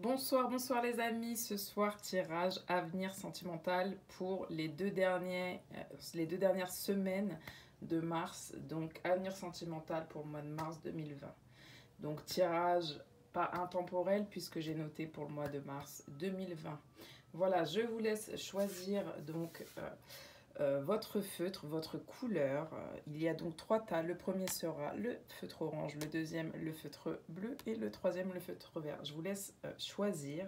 Bonsoir, bonsoir les amis. Ce soir, tirage avenir sentimental pour les deux dernières semaines de mars. Donc, avenir sentimental pour le mois de mars 2020. Donc, tirage pas intemporel puisque j'ai noté pour le mois de mars 2020. Voilà, je vous laisse choisir donc votre feutre, votre couleur. Il y a donc 3 tas. Le premier sera le feutre orange, le deuxième le feutre bleu et le troisième le feutre vert. Je vous laisse choisir.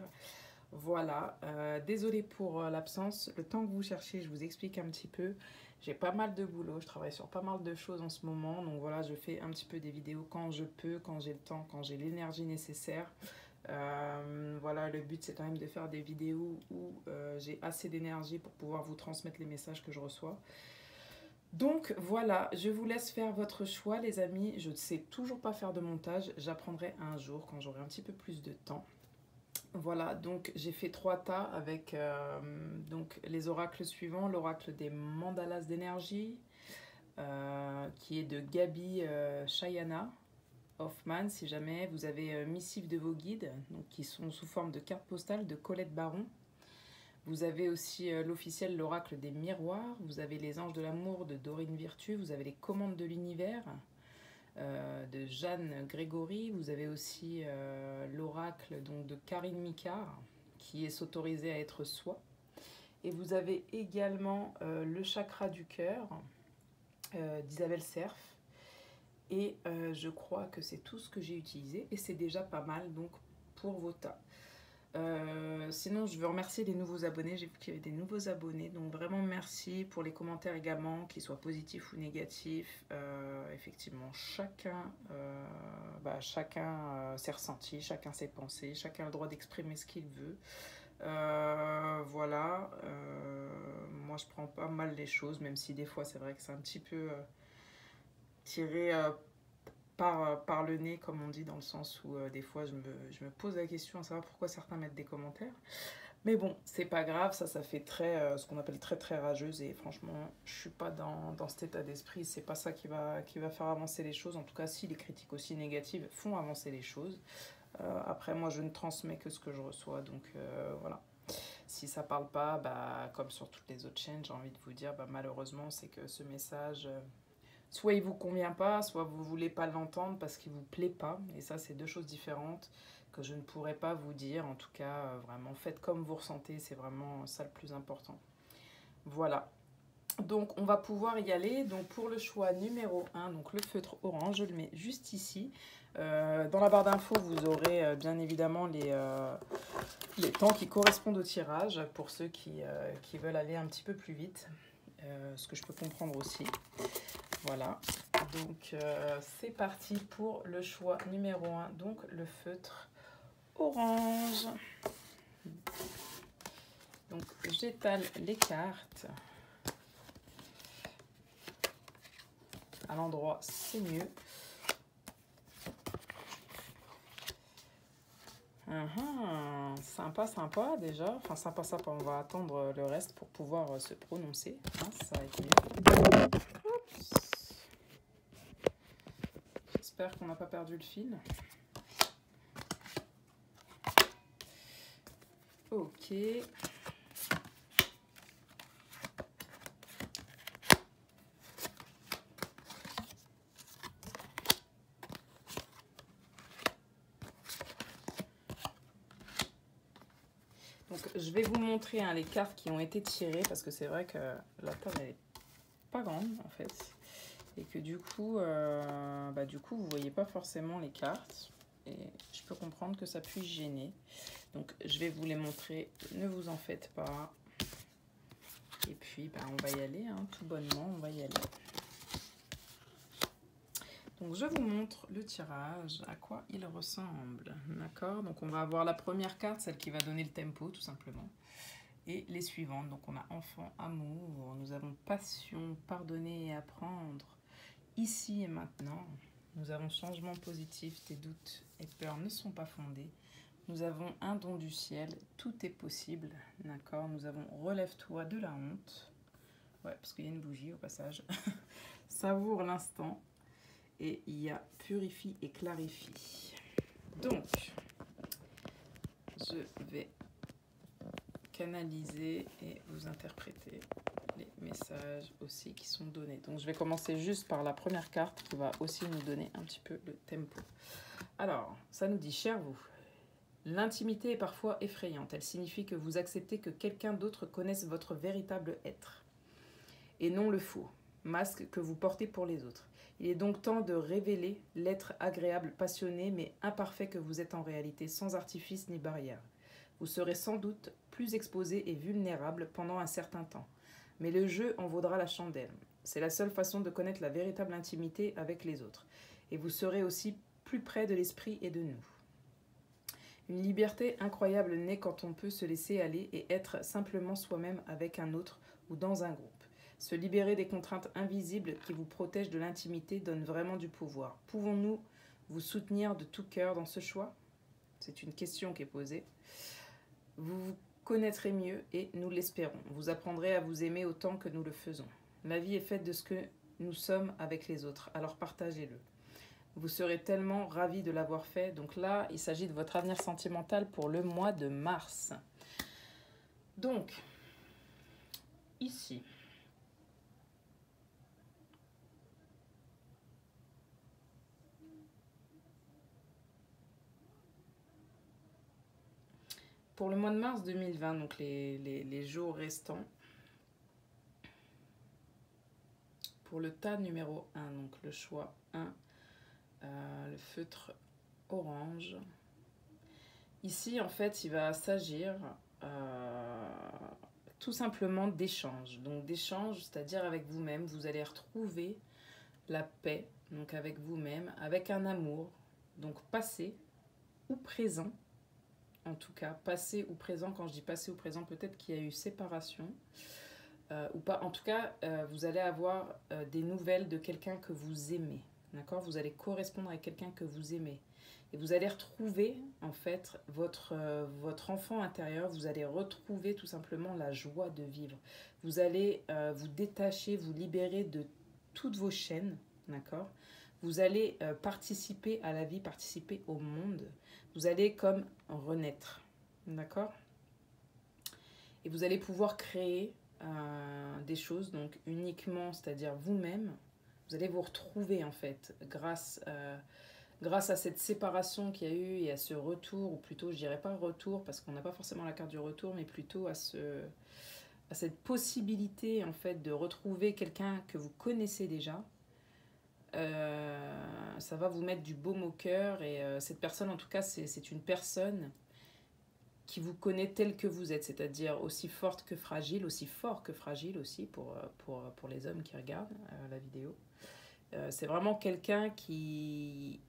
Voilà, désolée pour l'absence. Le temps que vous cherchez, je vous explique un petit peu. J'ai pas mal de boulot, je travaille sur pas mal de choses en ce moment. Donc voilà, je fais un petit peu des vidéos quand je peux, quand j'ai le temps, quand j'ai l'énergie nécessaire. Voilà, le but c'est quand même de faire des vidéos où j'ai assez d'énergie pour pouvoir vous transmettre les messages que je reçois. Donc voilà, je vous laisse faire votre choix les amis. Je ne sais toujours pas faire de montage, j'apprendrai un jour quand j'aurai un petit peu plus de temps. Voilà, donc j'ai fait 3 tas avec donc les oracles suivants. L'oracle des mandalas d'énergie qui est de Gabi Chayana Hoffman, si jamais vous avez Missive de vos guides, donc qui sont sous forme de carte postale de Colette Baron. Vous avez aussi l'officiel, l'oracle des miroirs. Vous avez les anges de l'amour de Dorine Virtue. Vous avez les commandes de l'univers de Jeanne Grégory. Vous avez aussi l'oracle donc de Karine Micard, qui est s'autoriser à être soi. Et vous avez également le chakra du cœur d'Isabelle Cerf. Et je crois que c'est tout ce que j'ai utilisé et c'est déjà pas mal donc pour vos tas. Sinon je veux remercier les nouveaux abonnés, j'ai vu qu'il y avait des nouveaux abonnés, donc vraiment merci pour les commentaires également, qu'ils soient positifs ou négatifs. Effectivement chacun s'est ressenti, chacun s'est pensé, chacun a le droit d'exprimer ce qu'il veut. Voilà, moi je prends pas mal les choses, même si des fois c'est vrai que c'est un petit peu tiré par le nez, comme on dit, dans le sens où des fois je me pose la question à savoir pourquoi certains mettent des commentaires. Mais bon, c'est pas grave, ça fait très ce qu'on appelle très rageuse, et franchement, je suis pas dans cet état d'esprit, c'est pas ça qui va faire avancer les choses. En tout cas, si les critiques aussi négatives font avancer les choses. Après, moi, je ne transmets que ce que je reçois, donc voilà. Si ça parle pas, bah, comme sur toutes les autres chaînes, j'ai envie de vous dire, bah, malheureusement, c'est que ce message, soit il vous convient pas, soit vous voulez pas l'entendre parce qu'il vous plaît pas. Et ça, c'est deux choses différentes que je ne pourrais pas vous dire. En tout cas, vraiment, faites comme vous ressentez, c'est vraiment ça le plus important. Voilà. Donc, on va pouvoir y aller. Donc, pour le choix numéro 1, donc le feutre orange, je le mets juste ici. Dans la barre d'infos, vous aurez bien évidemment les temps qui correspondent au tirage pour ceux qui veulent aller un petit peu plus vite. Ce que je peux comprendre aussi. Voilà. Donc, c'est parti pour le choix numéro 1. Donc, le feutre orange. Donc, j'étale les cartes. À l'endroit, c'est mieux. Sympa, sympa déjà. Enfin, sympa, sympa. On va attendre le reste pour pouvoir se prononcer. Hein, ça va être mieux. Oups. J'espère qu'on n'a pas perdu le fil. Ok. Donc, je vais vous montrer les cartes qui ont été tirées parce que c'est vrai que la table n'est pas grande en fait et que du coup, vous voyez pas forcément les cartes et je peux comprendre que ça puisse gêner. Donc, je vais vous les montrer, ne vous en faites pas. Et puis, on va y aller, hein, tout bonnement, on va y aller. Donc, je vous montre le tirage, à quoi il ressemble. D'accord? Donc, on va avoir la première carte, celle qui va donner le tempo, tout simplement. Et les suivantes. Donc, on a enfant, amour. Nous avons passion, pardonner et apprendre. Ici et maintenant. Nous avons changement positif. Tes doutes et peurs ne sont pas fondés. Nous avons un don du ciel. Tout est possible. D'accord? Nous avons relève-toi de la honte. Ouais, parce qu'il y a une bougie au passage. Savoure l'instant. Et il y a purifie et clarifie. Donc, je vais canaliser et vous interpréter les messages aussi qui sont donnés. Donc je vais commencer juste par la première carte qui va aussi nous donner un petit peu le tempo. Alors, ça nous dit, cher vous, l'intimité est parfois effrayante. Elle signifie que vous acceptez que quelqu'un d'autre connaisse votre véritable être et non le faux masque que vous portez pour les autres. Il est donc temps de révéler l'être agréable, passionné, mais imparfait que vous êtes en réalité, sans artifice ni barrière. Vous serez sans doute plus exposé et vulnérable pendant un certain temps. Mais le jeu en vaudra la chandelle. C'est la seule façon de connaître la véritable intimité avec les autres. Et vous serez aussi plus près de l'esprit et de nous. Une liberté incroyable naît quand on peut se laisser aller et être simplement soi-même avec un autre ou dans un groupe. Se libérer des contraintes invisibles qui vous protègent de l'intimité donne vraiment du pouvoir. Pouvons-nous vous soutenir de tout cœur dans ce choix? C'est une question qui est posée. Vous vous connaîtrez mieux et nous l'espérons. Vous apprendrez à vous aimer autant que nous le faisons. La vie est faite de ce que nous sommes avec les autres, alors partagez-le. Vous serez tellement ravis de l'avoir fait. Donc là, il s'agit de votre avenir sentimental pour le mois de mars. Donc, ici... Pour le mois de mars 2020, donc les jours restants, pour le tas numéro 1, donc le choix 1, le feutre orange. Ici, en fait, il va s'agir tout simplement d'échange. Donc d'échange, c'est-à-dire avec vous-même, vous allez retrouver la paix, donc avec vous-même, avec un amour, donc passé ou présent. En tout cas, passé ou présent, quand je dis passé ou présent, peut-être qu'il y a eu séparation ou pas. En tout cas, vous allez avoir des nouvelles de quelqu'un que vous aimez. D'accord? Vous allez correspondre avec quelqu'un que vous aimez. Et vous allez retrouver, en fait, votre enfant intérieur. Vous allez retrouver tout simplement la joie de vivre. Vous allez vous détacher, vous libérer de toutes vos chaînes. D'accord? Vous allez participer à la vie, participer au monde. Vous allez comme renaître, d'accord? Et vous allez pouvoir créer des choses, donc uniquement, c'est-à-dire vous-même. Vous allez vous retrouver, en fait, grâce à cette séparation qu'il y a eu et à ce retour, ou plutôt, je dirais pas retour, parce qu'on n'a pas forcément la carte du retour, mais plutôt à cette possibilité, en fait, de retrouver quelqu'un que vous connaissez déjà. Ça va vous mettre du baume au cœur et cette personne en tout cas c'est une personne qui vous connaît tel que vous êtes, c'est-à-dire aussi forte que fragile, aussi fort que fragile aussi pour les hommes qui regardent la vidéo. C'est vraiment quelqu'un qui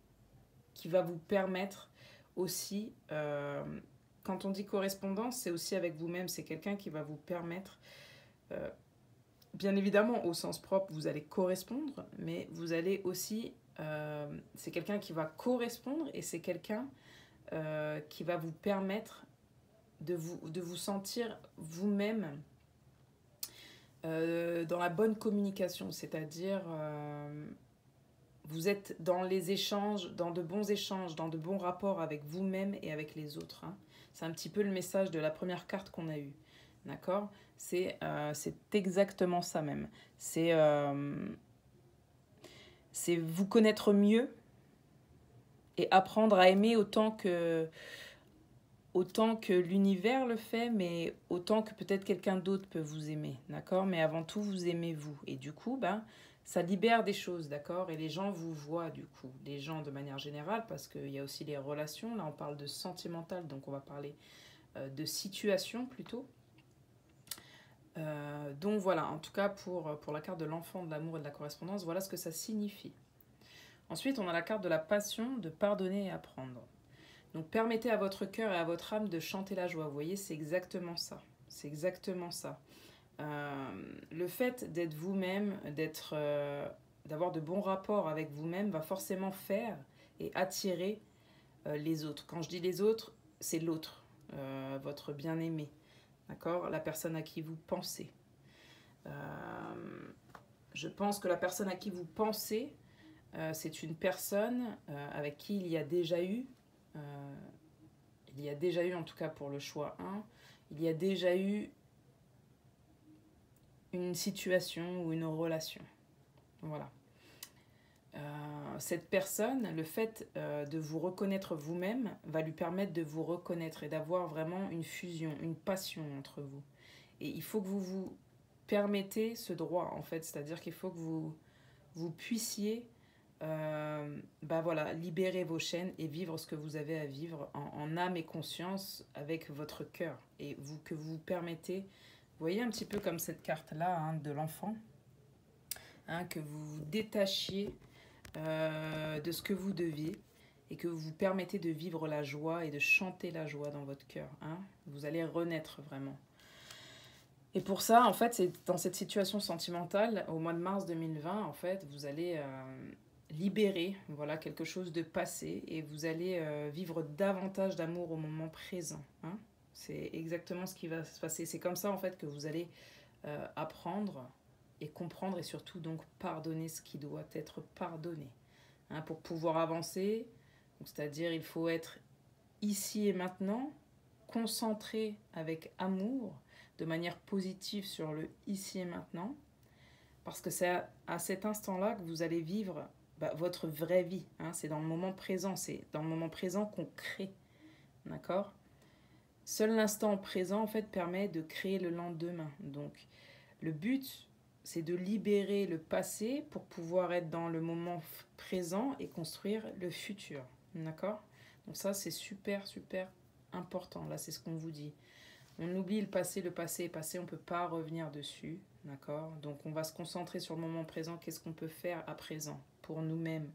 va vous permettre aussi, quand on dit correspondance, c'est aussi avec vous-même, c'est quelqu'un qui va vous permettre bien évidemment, au sens propre, vous allez correspondre, mais vous allez aussi... c'est quelqu'un qui va correspondre et c'est quelqu'un qui va vous permettre de vous sentir vous-même dans la bonne communication. C'est-à-dire, vous êtes dans les échanges, dans de bons échanges, dans de bons rapports avec vous-même et avec les autres. Hein. C'est un petit peu le message de la première carte qu'on a eue. D'accord? C'est exactement ça même. C'est vous connaître mieux et apprendre à aimer autant que l'univers le fait, mais autant que peut-être quelqu'un d'autre peut vous aimer. D'accord? Mais avant tout, vous aimez vous. Et du coup, ça libère des choses, d'accord? Et les gens vous voient, du coup. Les gens de manière générale, parce qu'il y a aussi les relations. Là, on parle de sentimental, donc on va parler de situation plutôt. Donc voilà, en tout cas pour la carte de l'enfant, de l'amour et de la correspondance, voilà ce que ça signifie. Ensuite, on a la carte de la passion, de pardonner et apprendre. Donc permettez à votre cœur et à votre âme de chanter la joie. Vous voyez, c'est exactement ça. C'est exactement ça. Le fait d'être vous-même, d'avoir de bons rapports avec vous-même va forcément faire et attirer les autres. Quand je dis les autres, c'est l'autre, votre bien-aimé. D'accord? La personne à qui vous pensez. Je pense que la personne à qui vous pensez, c'est une personne avec qui il y a déjà eu il y a déjà eu, en tout cas pour le choix 1, il y a déjà eu une situation ou une relation. Voilà. Cette personne, le fait de vous reconnaître vous-même va lui permettre de vous reconnaître et d'avoir vraiment une fusion, une passion entre vous. Et il faut que vous vous permettez ce droit, en fait. C'est-à-dire qu'il faut que vous puissiez voilà, libérer vos chaînes et vivre ce que vous avez à vivre en âme et conscience avec votre cœur. Et que vous vous permettez, vous voyez un petit peu comme cette carte-là hein, de l'enfant, hein, que vous vous détachiez de ce que vous deviez et que vous vous permettez de vivre la joie et de chanter la joie dans votre cœur. Hein. Vous allez renaître vraiment. Et pour ça, en fait, c'est dans cette situation sentimentale, au mois de mars 2020, en fait, vous allez libérer voilà, quelque chose de passé et vous allez vivre davantage d'amour au moment présent. Hein. C'est exactement ce qui va se passer. C'est comme ça, en fait, que vous allez apprendre et comprendre et surtout donc pardonner ce qui doit être pardonné. Hein, pour pouvoir avancer, c'est-à-dire il faut être ici et maintenant, concentré avec amour, de manière positive sur le ici et maintenant, parce que c'est à cet instant-là que vous allez vivre votre vraie vie. Hein, c'est dans le moment présent, c'est dans le moment présent qu'on crée. D'accord ? Seul l'instant présent, en fait, permet de créer le lendemain. Donc, le but, c'est de libérer le passé pour pouvoir être dans le moment présent et construire le futur. D'accord ? Donc ça, c'est super, super important. Là, c'est ce qu'on vous dit. On oublie le passé est passé, on ne peut pas revenir dessus. D'accord ? Donc, on va se concentrer sur le moment présent. Qu'est-ce qu'on peut faire à présent pour nous-mêmes ?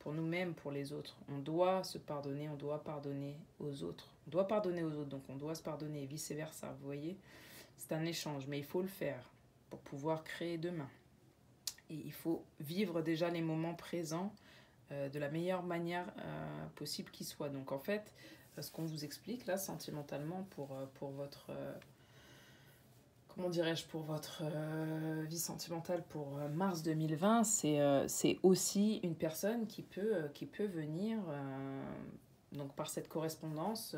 Pour nous-mêmes, pour les autres. On doit se pardonner, on doit pardonner aux autres. On doit pardonner aux autres, donc on doit se pardonner et vice-versa. Vous voyez ? C'est un échange, mais il faut le faire pour pouvoir créer demain. Et il faut vivre déjà les moments présents de la meilleure manière possible qui soit. Donc en fait, ce qu'on vous explique là, sentimentalement, pour votre... comment dirais-je, pour votre vie sentimentale pour mars 2020, c'est aussi une personne qui peut venir, donc par cette correspondance,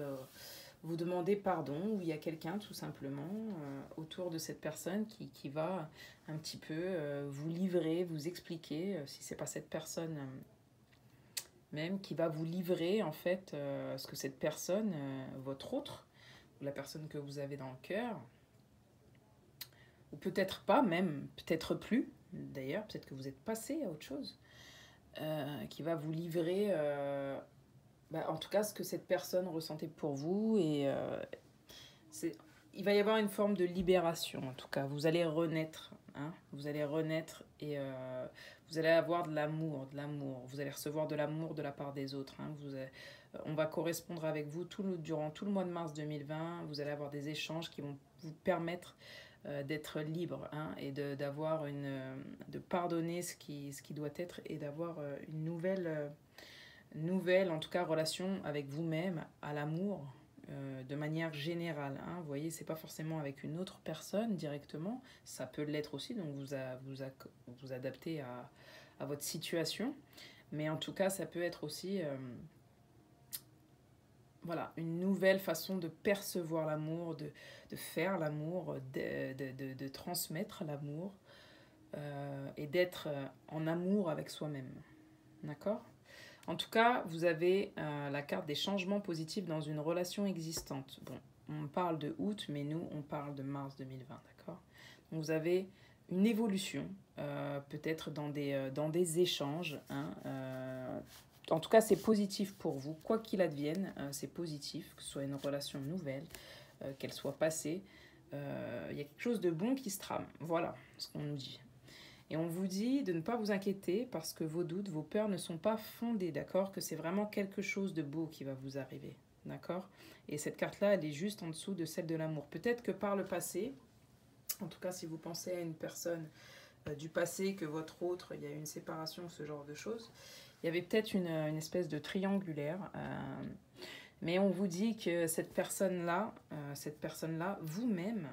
vous demander pardon, ou il y a quelqu'un tout simplement autour de cette personne qui va un petit peu vous livrer, vous expliquer, si c'est pas cette personne même, qui va vous livrer en fait ce que cette personne, votre autre, ou la personne que vous avez dans le cœur, ou peut-être pas même, peut-être plus, d'ailleurs, peut-être que vous êtes passé à autre chose, qui va vous livrer, en tout cas, ce que cette personne ressentait pour vous. Et il va y avoir une forme de libération, en tout cas. Vous allez renaître, hein, vous allez renaître et vous allez avoir de l'amour, Vous allez recevoir de l'amour de la part des autres. Hein, on va correspondre avec vous durant tout le mois de mars 2020. Vous allez avoir des échanges qui vont vous permettre d'être libre hein, et de pardonner ce qui doit être et d'avoir une nouvelle, en tout cas, relation avec vous-même, à l'amour, de manière générale. Hein. Vous voyez, c'est pas forcément avec une autre personne directement, ça peut l'être aussi, donc vous adaptez à votre situation, mais en tout cas, ça peut être aussi... voilà, une nouvelle façon de percevoir l'amour, de faire l'amour, de transmettre l'amour et d'être en amour avec soi-même. D'accord ? En tout cas, vous avez la carte des changements positifs dans une relation existante. Bon, on parle de août, mais nous, on parle de mars 2020, d'accord ? Donc, vous avez une évolution, peut-être dans des échanges, hein, en tout cas, c'est positif pour vous. Quoi qu'il advienne, c'est positif, que ce soit une relation nouvelle, qu'elle soit passée. Il y a quelque chose de bon qui se trame. Voilà ce qu'on nous dit. Et on vous dit de ne pas vous inquiéter parce que vos doutes, vos peurs ne sont pas fondés, d'accord ? Que c'est vraiment quelque chose de beau qui va vous arriver, d'accord ? Et cette carte-là, elle est juste en dessous de celle de l'amour. Peut-être que par le passé, en tout cas si vous pensez à une personne du passé, que votre autre, il y a eu une séparation, ce genre de choses, il y avait peut-être une espèce de triangulaire, mais on vous dit que cette personne-là, vous-même,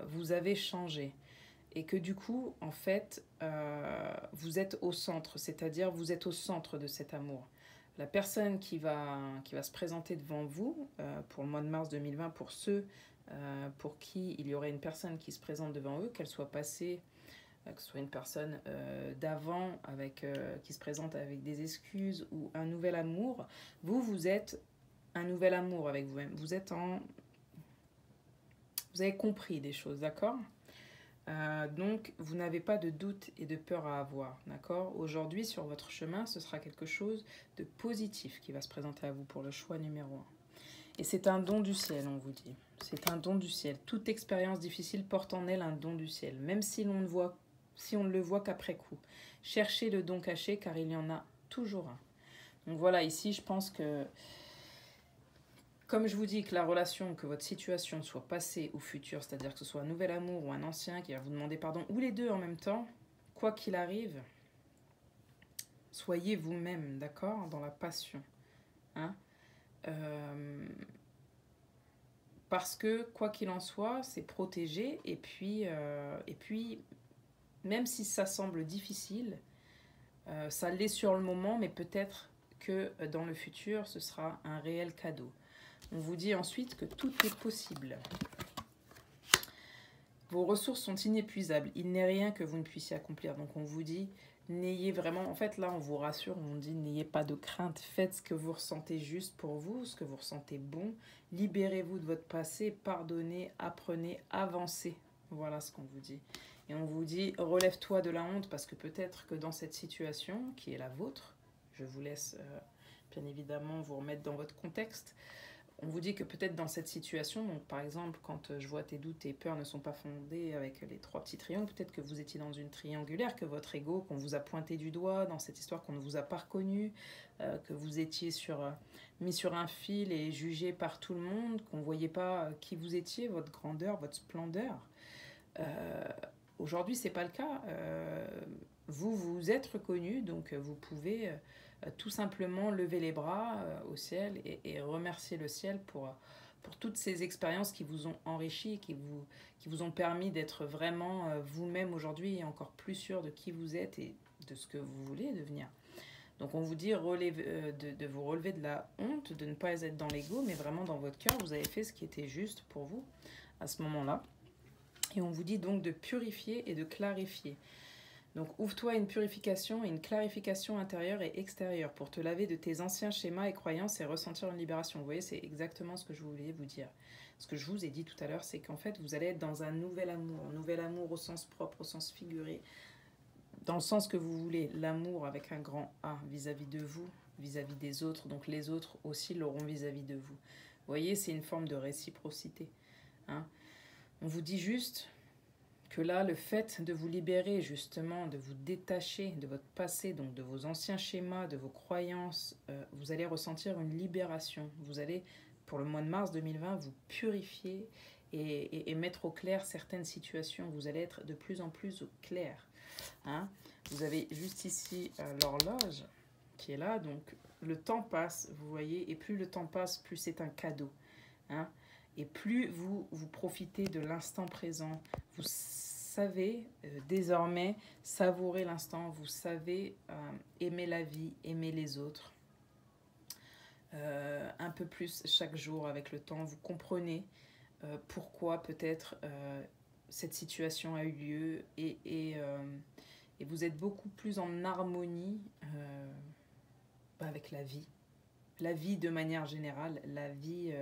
vous avez changé. Et que du coup, en fait, vous êtes au centre, c'est-à-dire vous êtes au centre de cet amour. La personne qui va se présenter devant vous pour le mois de mars 2020, pour ceux pour qui il y aurait une personne qui se présente devant eux, qu'elle soit passée, que ce soit une personne d'avant qui se présente avec des excuses ou un nouvel amour, vous êtes un nouvel amour avec vous-même. Vous avez compris des choses, d'accord ? Donc, vous n'avez pas de doute et de peur à avoir, d'accord ? Aujourd'hui, sur votre chemin, ce sera quelque chose de positif qui va se présenter à vous pour le choix numéro 1. Et c'est un don du ciel, on vous dit. C'est un don du ciel. Toute expérience difficile porte en elle un don du ciel, même si on ne le voit qu'après coup. Cherchez le don caché, car il y en a toujours un. Donc voilà, ici, je pense que comme je vous dis que la relation, que votre situation soit passée ou future, c'est-à-dire que ce soit un nouvel amour ou un ancien qui va vous demander pardon, ou les deux en même temps, quoi qu'il arrive, soyez vous-même, d'accord, dans la passion. Hein, parce que, quoi qu'il en soit, c'est protégé. Et puis, même si ça semble difficile, ça l'est sur le moment, mais peut-être que dans le futur, ce sera un réel cadeau. On vous dit ensuite que tout est possible. Vos ressources sont inépuisables. Il n'est rien que vous ne puissiez accomplir. Donc on vous dit, n'ayez vraiment... En fait, là, on vous rassure, on dit, n'ayez pas de crainte. Faites ce que vous ressentez juste pour vous, ce que vous ressentez bon. Libérez-vous de votre passé, pardonnez, apprenez, avancez. Voilà ce qu'on vous dit. Et on vous dit, relève-toi de la honte, parce que peut-être que dans cette situation, qui est la vôtre, je vous laisse bien évidemment vous remettre dans votre contexte. On vous dit que peut-être dans cette situation, donc par exemple, quand je vois tes doutes, tes peurs ne sont pas fondées avec les 3 petits triangles, peut-être que vous étiez dans une triangulaire, que votre ego, qu'on vous a pointé du doigt dans cette histoire, qu'on ne vous a pas reconnu, que vous étiez mis sur un fil et jugé par tout le monde, qu'on ne voyait pas qui vous étiez, votre grandeur, votre splendeur. Aujourd'hui, ce n'est pas le cas. Vous êtes reconnu, donc vous pouvez... tout simplement lever les bras au ciel et remercier le ciel pour toutes ces expériences qui vous ont enrichi, qui vous ont permis d'être vraiment vous-même aujourd'hui et encore plus sûr de qui vous êtes et de ce que vous voulez devenir. Donc on vous dit de vous relever de la honte, de ne pas être dans l'ego, mais vraiment dans votre cœur, vous avez fait ce qui était juste pour vous à ce moment-là. Et on vous dit donc de purifier et de clarifier. Donc ouvre-toi à une purification et une clarification intérieure et extérieure pour te laver de tes anciens schémas et croyances et ressentir une libération. Vous voyez, c'est exactement ce que je voulais vous dire. Ce que je vous ai dit tout à l'heure, c'est qu'en fait, vous allez être dans un nouvel amour au sens propre, au sens figuré, dans le sens que vous voulez, l'amour avec un grand A vis-à-vis de vous, vis-à-vis des autres, donc les autres aussi l'auront vis-à-vis de vous. Vous voyez, c'est une forme de réciprocité. Hein. On vous dit juste... que là, le fait de vous libérer justement, de vous détacher de votre passé, donc de vos anciens schémas, de vos croyances, vous allez ressentir une libération. Vous allez, pour le mois de mars 2020, vous purifier et mettre au clair certaines situations. Vous allez être de plus en plus au clair. Hein. Vous avez juste ici l'horloge qui est là, donc le temps passe, vous voyez, et plus le temps passe, plus c'est un cadeau. Hein. Et plus vous profitez de l'instant présent, vous savez désormais savourer l'instant, vous savez aimer la vie, aimer les autres. Un peu plus chaque jour avec le temps, vous comprenez pourquoi peut-être cette situation a eu lieu et vous êtes beaucoup plus en harmonie avec la vie de manière générale, la vie...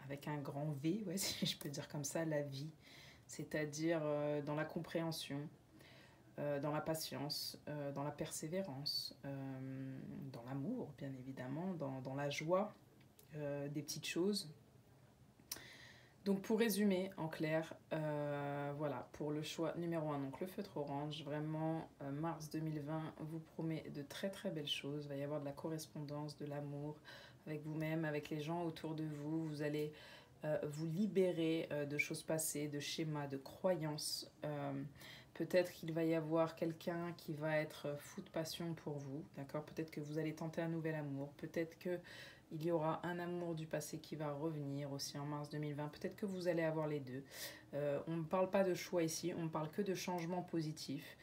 avec un grand V, ouais, si je peux dire comme ça, la vie, c'est-à-dire dans la compréhension, dans la patience, dans la persévérance, dans l'amour, bien évidemment, dans la joie des petites choses. Donc pour résumer, en clair, voilà, pour le choix numéro 1, donc le feutre orange, vraiment, mars 2020 vous promet de très très belles choses, il va y avoir de la correspondance, de l'amour, avec vous-même, avec les gens autour de vous. Vous allez vous libérer de choses passées, de schémas, de croyances. Peut-être qu'il va y avoir quelqu'un qui va être fou de passion pour vous, d'accord ? Peut-être que vous allez tenter un nouvel amour. Peut-être qu'il y aura un amour du passé qui va revenir aussi en mars 2020. Peut-être que vous allez avoir les deux. On ne parle pas de choix ici, on ne parle que de changement positif.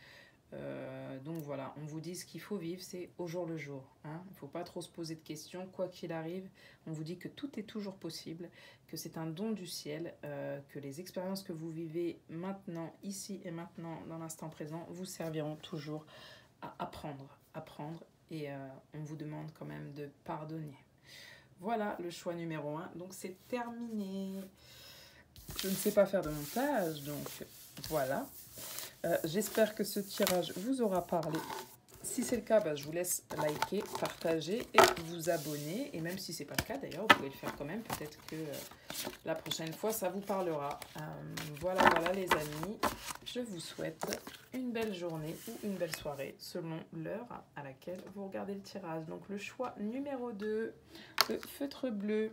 Donc voilà, on vous dit ce qu'il faut vivre, c'est au jour le jour. Hein. Il ne faut pas trop se poser de questions, quoi qu'il arrive. On vous dit que tout est toujours possible, que c'est un don du ciel, que les expériences que vous vivez maintenant, ici et maintenant, dans l'instant présent, vous serviront toujours à apprendre. Et on vous demande quand même de pardonner. Voilà le choix numéro 1. Donc c'est terminé. Je ne sais pas faire de montage, donc voilà. J'espère que ce tirage vous aura parlé. Si c'est le cas, bah, je vous laisse liker, partager et vous abonner. Et même si ce n'est pas le cas d'ailleurs, vous pouvez le faire quand même. Peut-être que la prochaine fois, ça vous parlera. Voilà les amis. Je vous souhaite une belle journée ou une belle soirée selon l'heure à laquelle vous regardez le tirage. Donc le choix numéro 2, le feutre bleu.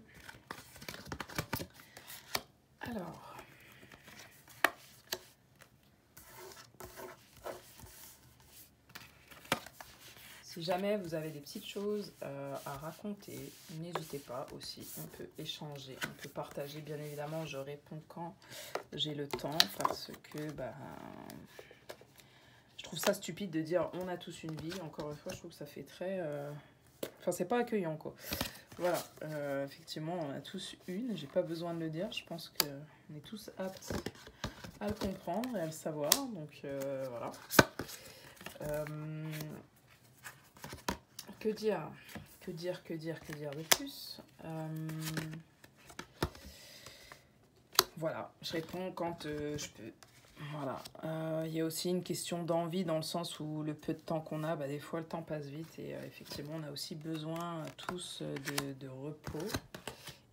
Alors... si jamais vous avez des petites choses à raconter, n'hésitez pas aussi, on peut échanger, on peut partager. Bien évidemment, je réponds quand j'ai le temps parce que je trouve ça stupide de dire on a tous une vie. Encore une fois, je trouve que ça fait très... Enfin, c'est pas accueillant, quoi. Voilà, effectivement, on a tous une, j'ai pas besoin de le dire. Je pense qu'on est tous aptes à le comprendre et à le savoir. Donc, voilà. Que dire de plus Voilà, je réponds quand je peux. Voilà, il y a aussi une question d'envie dans le sens où le peu de temps qu'on a, des fois le temps passe vite et effectivement on a aussi besoin tous de repos.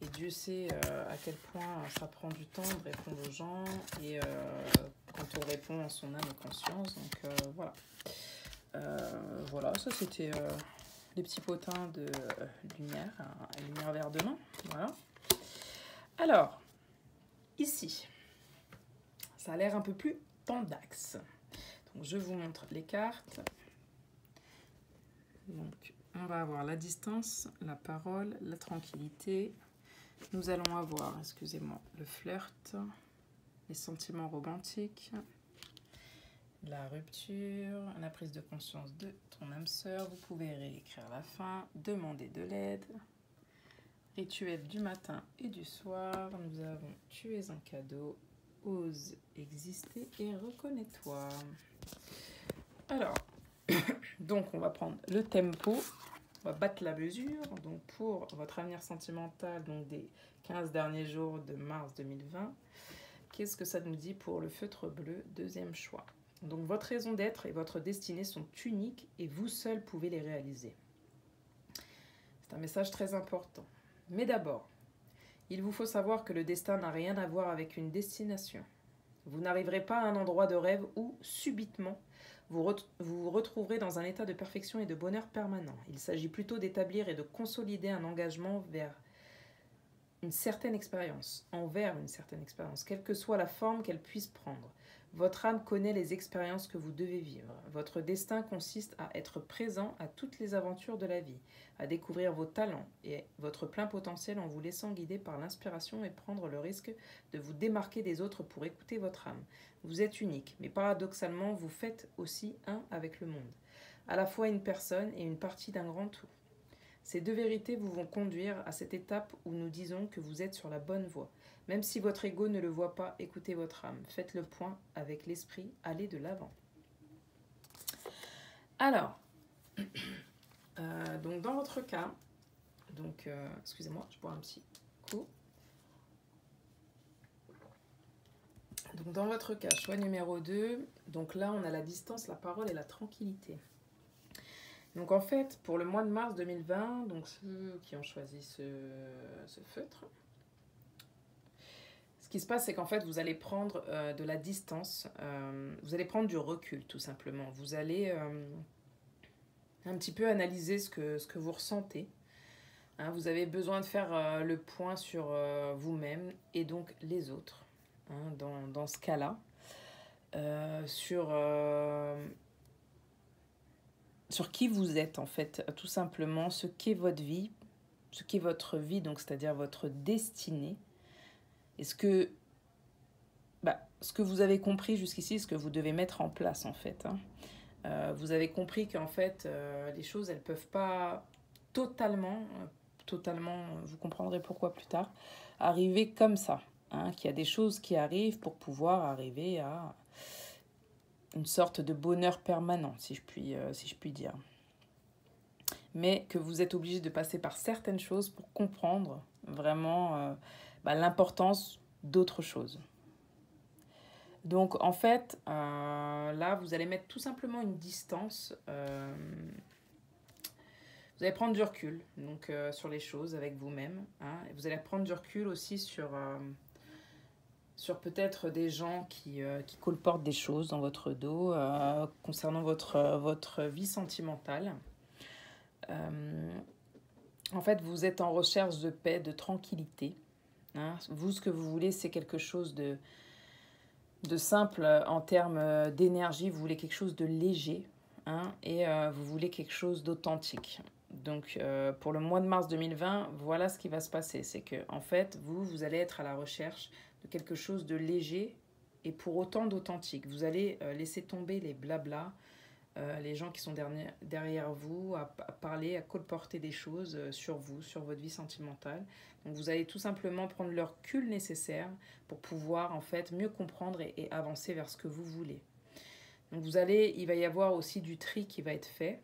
Et Dieu sait à quel point ça prend du temps de répondre aux gens et quand on répond en son âme et conscience. Donc voilà. Voilà, ça c'était... les petits potins de lumière vers demain. Voilà. Alors, ici, ça a l'air un peu plus tendax. Donc, je vous montre les cartes. Donc, on va avoir la distance, la parole, la tranquillité. Nous allons avoir, excusez-moi, le flirt, les sentiments romantiques, la rupture, la prise de conscience de ton âme sœur. Vous pouvez réécrire la fin, demander de l'aide. Rituel du matin et du soir. Nous avons tu es un cadeau, ose exister et reconnais-toi. Alors, donc on va prendre le tempo, on va battre la mesure. Donc pour votre avenir sentimental, donc des 15 derniers jours de mars 2020, qu'est-ce que ça nous dit pour le feutre bleu, deuxième choix? Donc votre raison d'être et votre destinée sont uniques et vous seul pouvez les réaliser. C'est un message très important. Mais d'abord, il vous faut savoir que le destin n'a rien à voir avec une destination. Vous n'arriverez pas à un endroit de rêve où, subitement, vous vous retrouverez dans un état de perfection et de bonheur permanent. Il s'agit plutôt d'établir et de consolider un engagement vers une certaine expérience, quelle que soit la forme qu'elle puisse prendre. Votre âme connaît les expériences que vous devez vivre. Votre destin consiste à être présent à toutes les aventures de la vie, à découvrir vos talents et votre plein potentiel en vous laissant guider par l'inspiration et prendre le risque de vous démarquer des autres pour écouter votre âme. Vous êtes unique, mais paradoxalement, vous faites aussi un avec le monde, à la fois une personne et une partie d'un grand tout. Ces deux vérités vous vont conduire à cette étape où nous disons que vous êtes sur la bonne voie. Même si votre ego ne le voit pas, écoutez votre âme. Faites le point avec l'esprit, allez de l'avant. Alors, donc dans votre cas, excusez-moi, je bois un petit coup. Donc dans votre cas, choix numéro 2, donc là on a la distance, la parole et la tranquillité. Donc en fait, pour le mois de mars 2020, donc ceux qui ont choisi ce feutre, ce qui se passe, c'est qu'en fait, vous allez prendre de la distance, vous allez prendre du recul, tout simplement. Vous allez un petit peu analyser ce que vous ressentez. Hein, vous avez besoin de faire le point sur vous-même et donc les autres, hein, dans ce cas-là. Sur qui vous êtes, en fait, tout simplement, ce qu'est votre vie, donc c'est-à-dire votre destinée. Et ce que vous avez compris jusqu'ici, ce que vous devez mettre en place, en fait. Hein. Vous avez compris qu'en fait, les choses, elles ne peuvent pas totalement, vous comprendrez pourquoi plus tard, arriver comme ça. Hein, qu'il y a des choses qui arrivent pour pouvoir arriver à une sorte de bonheur permanent, si je puis dire. Mais que vous êtes obligé de passer par certaines choses pour comprendre vraiment l'importance d'autres choses. Donc en fait, là, vous allez mettre tout simplement une distance. Vous allez prendre du recul donc, sur les choses avec vous-même. Hein, et vous allez prendre du recul aussi sur peut-être des gens qui colportent des choses dans votre dos concernant votre vie sentimentale. En fait, vous êtes en recherche de paix, de tranquillité. Hein. Vous, ce que vous voulez, c'est quelque chose de simple en termes d'énergie. Vous voulez quelque chose de léger, hein, et vous voulez quelque chose d'authentique. Donc, pour le mois de mars 2020, voilà ce qui va se passer. C'est que, en fait, vous allez être à la recherche de quelque chose de léger et pour autant d'authentique. Vous allez laisser tomber les blablas, les gens qui sont derrière vous, à parler, à colporter des choses sur vous, sur votre vie sentimentale. Donc vous allez tout simplement prendre le recul nécessaire pour pouvoir en fait mieux comprendre et avancer vers ce que vous voulez. Donc il va y avoir aussi du tri qui va être fait.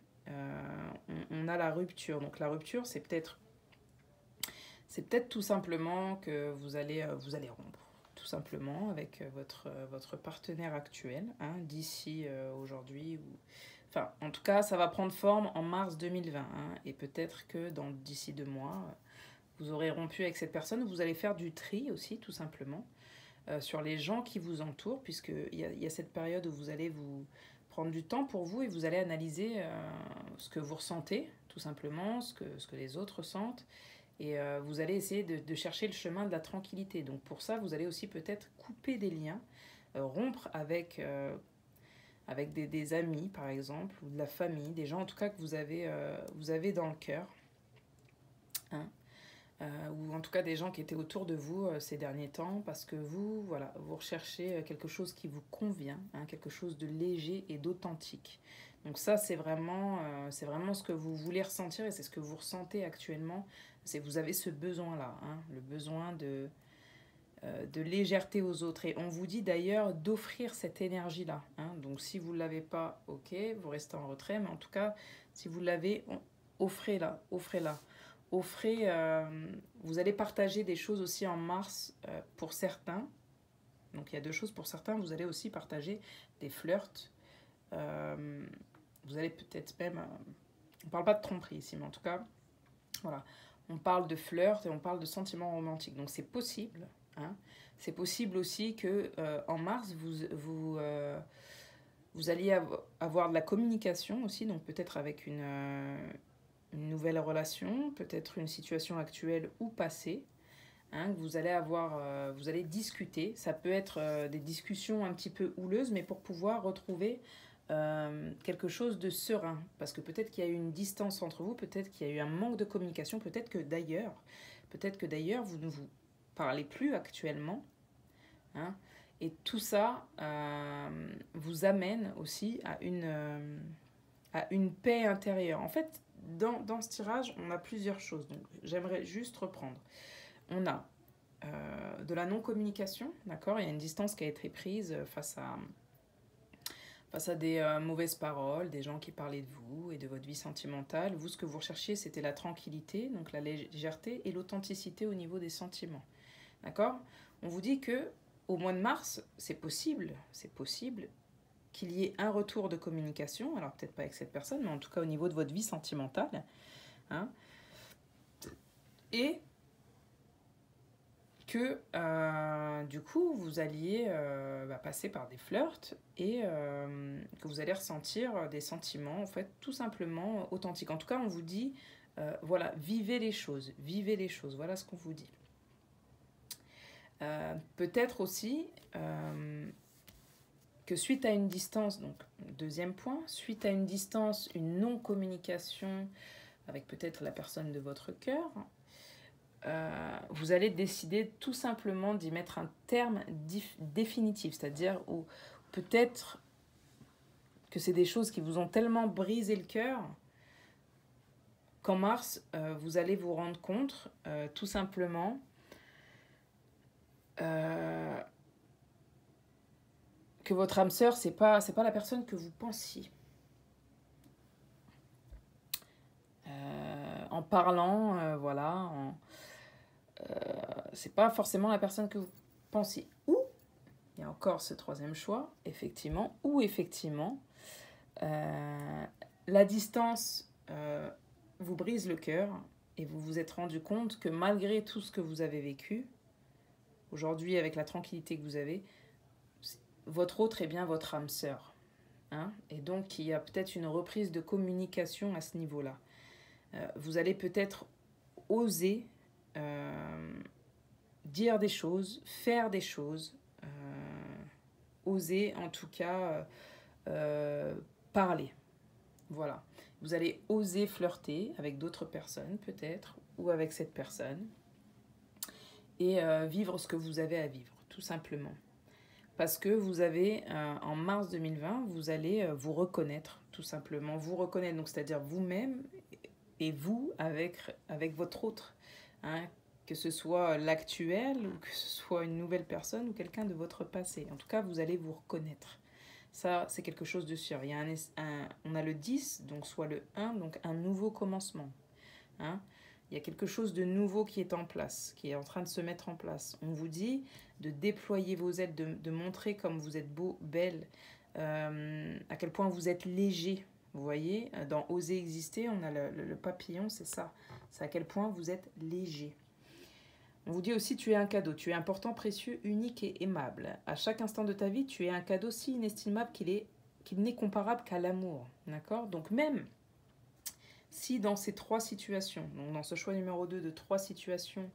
On a la rupture. Donc la rupture, c'est peut-être tout simplement que vous allez rompre tout simplement avec votre partenaire actuel, hein, d'ici aujourd'hui. Enfin, en tout cas, ça va prendre forme en mars 2020. Hein, et peut-être que d'ici 2 mois, vous aurez rompu avec cette personne. Vous allez faire du tri aussi, tout simplement, sur les gens qui vous entourent, puisqu'il y a cette période où vous allez vous prendre du temps pour vous et vous allez analyser ce que vous ressentez, tout simplement, ce que les autres ressentent. Et vous allez essayer de chercher le chemin de la tranquillité. Donc pour ça, vous allez aussi peut-être couper des liens, rompre avec des amis, par exemple, ou de la famille, des gens en tout cas que vous avez dans le cœur. Hein, ou en tout cas des gens qui étaient autour de vous ces derniers temps, parce que vous recherchez quelque chose qui vous convient, hein, quelque chose de léger et d'authentique. Donc ça, c'est vraiment ce que vous voulez ressentir et c'est ce que vous ressentez actuellement. Vous avez ce besoin-là, hein, le besoin de légèreté aux autres. Et on vous dit d'ailleurs d'offrir cette énergie-là. Hein. Donc si vous ne l'avez pas, ok, vous restez en retrait. Mais en tout cas, si vous l'avez, offrez-la. Vous allez partager des choses aussi en mars pour certains. Donc il y a 2 choses pour certains. Vous allez aussi partager des flirts. Vous allez peut-être même... on ne parle pas de tromperie ici, mais en tout cas, voilà. On parle de flirt et on parle de sentiments romantiques. Donc c'est possible. Hein. C'est possible aussi que en mars, vous alliez avoir de la communication aussi, donc peut-être avec une nouvelle relation, peut-être une situation actuelle ou passée, hein, que vous allez discuter. Ça peut être des discussions un petit peu houleuses, mais pour pouvoir retrouver quelque chose de serein, parce que peut-être qu'il y a eu une distance entre vous, peut-être qu'il y a eu un manque de communication, peut-être que d'ailleurs vous ne vous parlez plus actuellement, hein, et tout ça vous amène aussi à une paix intérieure. En fait, dans ce tirage, on a plusieurs choses, donc j'aimerais juste reprendre. On a de la non-communication, d'accord, il y a une distance qui a été prise face à des mauvaises paroles, des gens qui parlaient de vous et de votre vie sentimentale. Vous, ce que vous recherchiez, c'était la tranquillité, donc la légèreté et l'authenticité au niveau des sentiments. D'accord ? On vous dit que au mois de mars, c'est possible qu'il y ait un retour de communication, alors peut-être pas avec cette personne, mais en tout cas au niveau de votre vie sentimentale. Hein, et que du coup vous alliez passer par des flirts et que vous allez ressentir des sentiments en fait tout simplement authentiques. En tout cas on vous dit voilà, vivez les choses, voilà ce qu'on vous dit. Peut-être aussi que suite à une distance, donc deuxième point, suite à une distance, une non-communication avec peut-être la personne de votre cœur, vous allez décider tout simplement d'y mettre un terme définitif, c'est-à-dire où peut-être que c'est des choses qui vous ont tellement brisé le cœur qu'en mars, vous allez vous rendre compte, tout simplement, que votre âme sœur, c'est pas la personne que vous pensiez. En parlant, voilà, c'est pas forcément la personne que vous pensiez. Ou, il y a encore ce troisième choix, effectivement, ou effectivement, la distance vous brise le cœur et vous vous êtes rendu compte que malgré tout ce que vous avez vécu, aujourd'hui avec la tranquillité que vous avez, votre autre est bien votre âme sœur. Hein, et donc il y a peut-être une reprise de communication à ce niveau-là. Vous allez peut-être oser dire des choses, faire des choses, oser en tout cas parler. Voilà. Vous allez oser flirter avec d'autres personnes peut-être, ou avec cette personne, et vivre ce que vous avez à vivre, tout simplement. Parce que vous avez, en mars 2020, vous allez vous reconnaître, tout simplement. Vous reconnaître, donc c'est-à-dire vous-même et vous avec votre autre. Hein, que ce soit l'actuel, ou que ce soit une nouvelle personne, ou quelqu'un de votre passé. En tout cas, vous allez vous reconnaître. Ça, c'est quelque chose de sûr. Il y a on a le 10, donc soit le 1, donc un nouveau commencement. Hein, il y a quelque chose de nouveau qui est en place, qui est en train de se mettre en place. On vous dit de déployer vos ailes, de montrer comme vous êtes beau, belle, à quel point vous êtes léger. Vous voyez, dans Oser exister, on a le papillon, c'est ça. C'est à quel point vous êtes léger. On vous dit aussi, tu es un cadeau, tu es important, précieux, unique et aimable. À chaque instant de ta vie, tu es un cadeau si inestimable qu'il n'est comparable qu'à l'amour. D'accord? Donc même si dans ces trois situations, donc dans ce choix numéro 2 de trois situations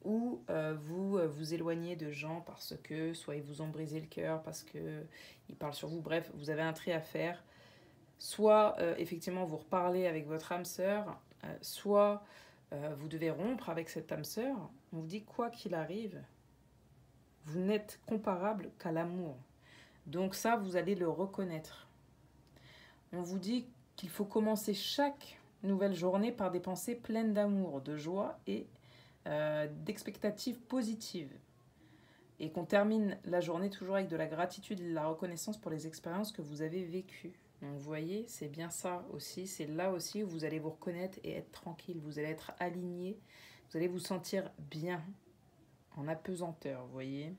où vous vous éloignez de gens parce que soit ils vous ont brisé le cœur, parce qu'ils parlent sur vous, bref, vous avez un tri à faire, soit effectivement vous reparlez avec votre âme sœur, soit vous devez rompre avec cette âme sœur, on vous dit quoi qu'il arrive, vous n'êtes comparable qu'à l'amour. Donc ça, vous allez le reconnaître. On vous dit qu'il faut commencer chaque nouvelle journée par des pensées pleines d'amour, de joie et d'expectatives positives. Et qu'on termine la journée toujours avec de la gratitude et de la reconnaissance pour les expériences que vous avez vécues. Donc vous voyez, c'est bien ça aussi, c'est là aussi où vous allez vous reconnaître et être tranquille, vous allez être aligné, vous allez vous sentir bien, en apesanteur, vous voyez.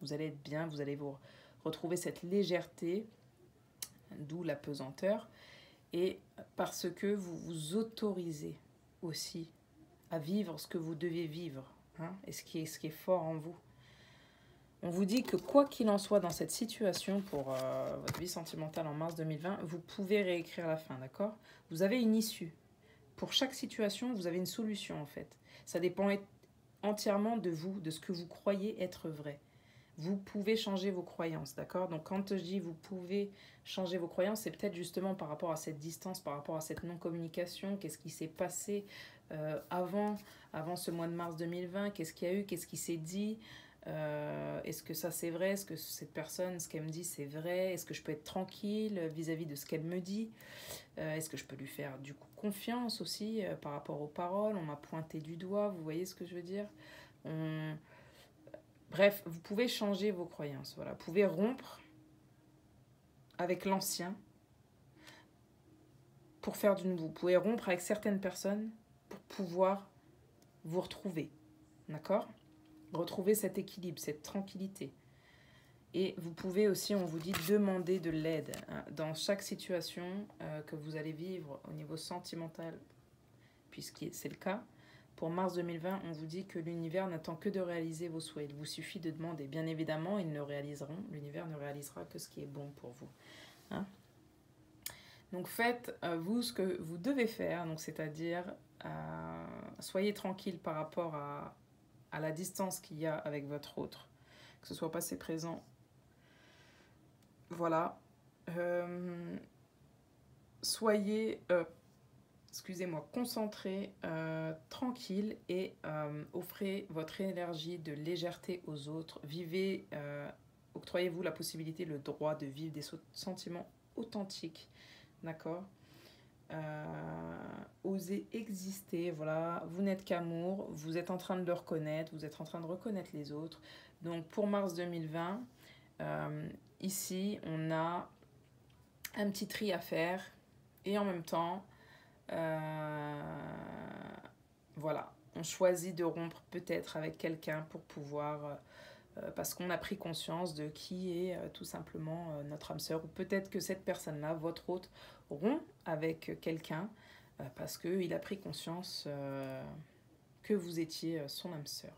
Vous allez être bien, vous allez vous retrouver cette légèreté, d'où l'apesanteur, et parce que vous vous autorisez aussi à vivre ce que vous devez vivre, hein, et ce qui est fort en vous. On vous dit que quoi qu'il en soit dans cette situation pour votre vie sentimentale en mars 2020, vous pouvez réécrire la fin, d'accord? Vous avez une issue. Pour chaque situation, vous avez une solution en fait. Ça dépend entièrement de vous, de ce que vous croyez être vrai. Vous pouvez changer vos croyances, d'accord? Donc quand je dis vous pouvez changer vos croyances, c'est peut-être justement par rapport à cette distance, par rapport à cette non-communication, qu'est-ce qui s'est passé avant ce mois de mars 2020, qu'est-ce qu'il y a eu, qu'est-ce qui s'est dit, est-ce que ça c'est vrai, est-ce que cette personne, ce qu'elle me dit c'est vrai, est-ce que je peux être tranquille vis-à-vis de ce qu'elle me dit, est-ce que je peux lui faire du coup confiance aussi par rapport aux paroles, on m'a pointé du doigt, vous voyez ce que je veux dire, Bref, vous pouvez changer vos croyances, voilà. Vous pouvez rompre avec l'ancien pour faire du nouveau. Vous pouvez rompre avec certaines personnes pour pouvoir vous retrouver, d'accord? Retrouver cet équilibre, cette tranquillité. Et vous pouvez aussi, on vous dit, demander de l'aide hein, dans chaque situation que vous allez vivre au niveau sentimental, puisque c'est le cas. Pour mars 2020, on vous dit que l'univers n'attend que de réaliser vos souhaits. Il vous suffit de demander. Bien évidemment, ils ne réaliseront. L'univers ne réalisera que ce qui est bon pour vous. Hein? Donc faites, vous, ce que vous devez faire. Donc c'est-à-dire, soyez tranquille par rapport à la distance qu'il y a avec votre autre. Que ce soit passé, présent. Voilà. Soyez... excusez-moi, concentré, tranquille et offrez votre énergie de légèreté aux autres. Vivez, octroyez-vous la possibilité, le droit de vivre des sentiments authentique, d'accord? Osez exister, voilà, vous n'êtes qu'amour, vous êtes en train de le reconnaître, vous êtes en train de reconnaître les autres. Donc pour mars 2020, ici on a un petit tri à faire et en même temps, voilà, on choisit de rompre peut-être avec quelqu'un pour pouvoir, parce qu'on a pris conscience de qui est tout simplement notre âme sœur, ou peut-être que cette personne-là, votre hôte, rompt avec quelqu'un parce qu'il a pris conscience que vous étiez son âme sœur.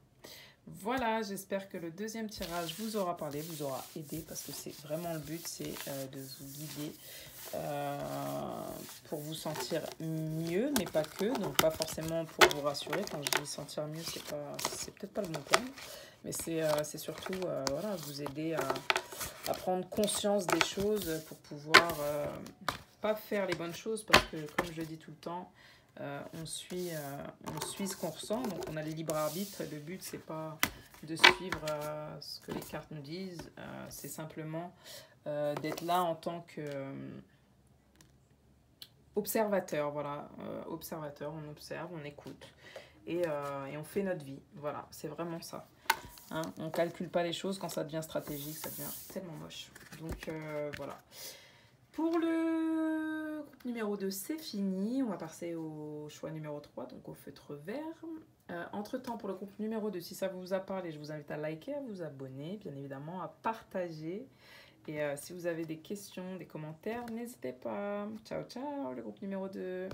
Voilà, j'espère que le deuxième tirage vous aura parlé, vous aura aidé, parce que c'est vraiment le but, c'est de vous guider pour vous sentir mieux, mais pas que, donc pas forcément pour vous rassurer. Quand je dis sentir mieux, c'est peut-être pas le bon terme, mais c'est surtout voilà, vous aider à prendre conscience des choses pour pouvoir pas faire les bonnes choses, parce que comme je le dis tout le temps, on suit ce qu'on ressent, donc on a le libre arbitre. Le but, c'est pas de suivre ce que les cartes nous disent, c'est simplement d'être là en tant que observateur, voilà, observateur, on observe, on écoute et on fait notre vie, voilà, c'est vraiment ça. Hein, on calcule pas les choses, quand ça devient stratégique, ça devient tellement moche. Donc voilà. Pour le groupe numéro 2, c'est fini. On va passer au choix numéro 3, donc au feutre vert. Entre-temps, pour le groupe numéro 2, si ça vous a parlé, je vous invite à liker, à vous abonner, bien évidemment, à partager. Et si vous avez des questions, des commentaires, n'hésitez pas. Ciao, ciao, le groupe numéro 2.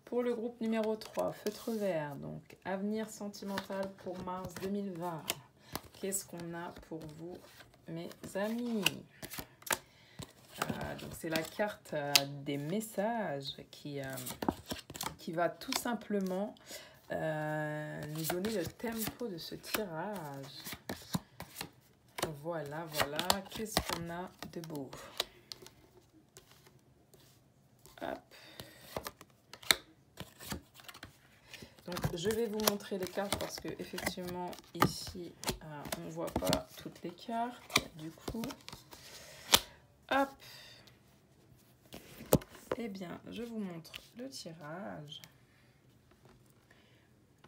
Pour le groupe numéro 3, feutre vert, donc avenir sentimental pour mars 2020. Qu'est-ce qu'on a pour vous, mes amis? Donc c'est la carte des messages qui va tout simplement nous donner le tempo de ce tirage. Voilà, voilà. Qu'est-ce qu'on a de beau? Hop. Donc je vais vous montrer les cartes parce que effectivement ici on ne voit pas toutes les cartes. Du coup, hop. Eh bien, je vous montre le tirage.